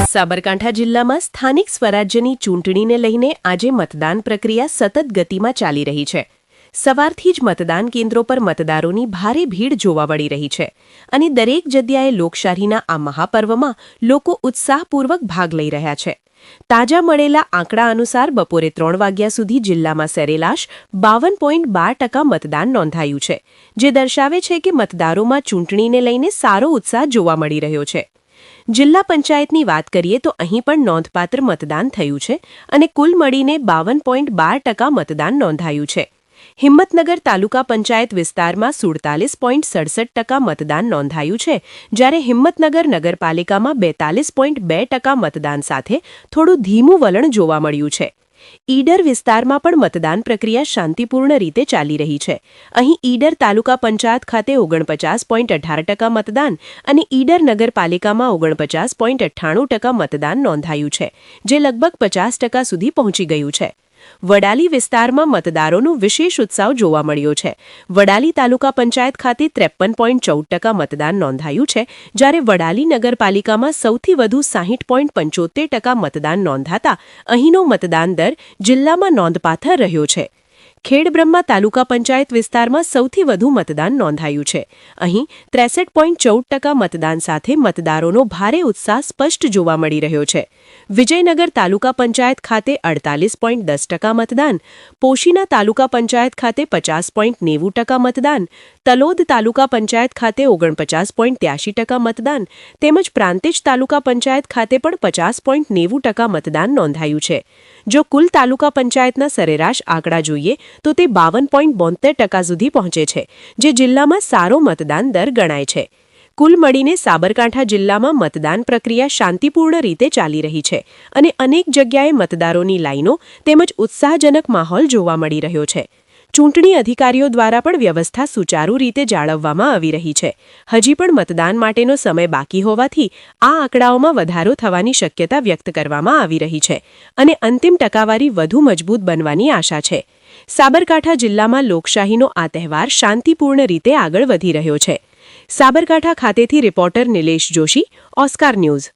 સાબરકાંઠા જિલ્લામાં સ્થાનિક સ્વરાજ્યની ચૂંટણીને લઈને આજે મતદાન પ્રક્રિયા સતત ગતિમાં ચાલી રહી છે. સવારથી જ મતદાન કેન્દ્રો પર મતદારોની ભારે ભીડ જોવા મળી રહી છે અને દરેક જગ્યાએ લોકશાહીના આ મહાપર્વમાં લોકો ઉત્સાહપૂર્વક ભાગ લઈ રહ્યા છે. તાજા મળેલા આંકડા અનુસાર બપોરે 3 વાગ્યા સુધી જિલ્લામાં સરેરાશ 52.12% મતદાન નોંધાયું છે, જે દર્શાવે છે કે મતદારોમાં ચૂંટણીને લઈને સારો ઉત્સાહ જોવા મળી રહ્યો છે. જિલ્લા પંચાયતની વાત કરીએ તો અહીં પણ નોંધપાત્ર મતદાન થયું છે અને કુલ મળીને 52.12% મતદાન નોંધાયું છે. હિંમતનગર તાલુકા પંચાયત વિસ્તારમાં 47.67% મતદાન નોંધાયું છે, જ્યારે હિંમતનગર નગરપાલિકામાં 42.2% મતદાન સાથે થોડું ધીમું વલણ જોવા મળ્યું છે. ઈડર વિસ્તારમાં પણ મતદાન પ્રક્રિયા શાંતિપૂર્ણ રીતે ચાલી રહી છે. અહીં ઈડર તાલુકા પંચાયત ખાતે 49.18% મતદાન અને ઈડર નગરપાલિકામાં 49.98% મતદાન નોંધાયું છે, જે લગભગ 50% સુધી પહોંચી ગયું છે. વડાલી વિસ્તારમાં મતદારોનો વિશેષ ઉત્સાહ જોવા મળ્યો છે. વડાલી તાલુકા પંચાયત ખાતે 53.14% મતદાન નોંધાયું છે, જ્યારે વડાલી નગરપાલિકામાં સૌથી વધુ 60.75% મતદાન નોંધાતા અહીંનો મતદાન દર જિલ્લામાં નોંધપાત્ર રહ્યો છે. ખેડબ્રહ્મા તાલુકા પંચાયત વિસ્તારમાં સૌથી વધુ મતદાન નોંધાયું છે. અહીં 63.14% મતદાન સાથે મતદારોનો ભારે ઉત્સાહ સ્પષ્ટ જોવા મળી રહ્યો છે. વિજયનગર તાલુકા પંચાયત ખાતે 48.10% મતદાન, પોશીના તાલુકા પંચાયત ખાતે 50.90% મતદાન, તલોદ તાલુકા પંચાયત ખાતે 49.83% મતદાન તેમજ પ્રાંતિજ તાલુકા પંચાયત ખાતે પણ 50.90% મતદાન નોંધાયું છે. જો કુલ તાલુકા પંચાયતના સરેરાશ આંકડા જોઈએ તો તે 52.72% સુધી પહોંચે છે, જે જિલ્લામાં સારો મતદાન દર ગણાય છે. કુલ મળીને સાબરકાંઠા જિલ્લામાં મતદાન પ્રક્રિયા શાંતિપૂર્ણ રીતે ચાલી રહી છે અને અનેક જગ્યાએ મતદારોની લાઈનો તેમજ ઉત્સાહજનક માહોલ જોવા મળી રહ્યો છે. ચૂંટણી અધિકારીઓ દ્વારા પણ વ્યવસ્થા સુચારુ રીતે જાળવવામાં આવી રહી છે. હજી પણ મતદાન માટેનો સમય બાકી હોવાથી આ આંકડાઓમાં વધારો થવાની શક્યતા વ્યક્ત કરવામાં આવી રહી છે અને અંતિમ ટકાવારી વધુ મજબૂત બનવાની આશા છે. સાબરકાંઠા જિલ્લામાં લોકશાહીનો આ તહેવાર શાંતિપૂર્ણ રીતે આગળ વધી રહ્યો છે. સાબરકાંઠા ખાતેથી reporter Nilesh Joshi, Oscar news.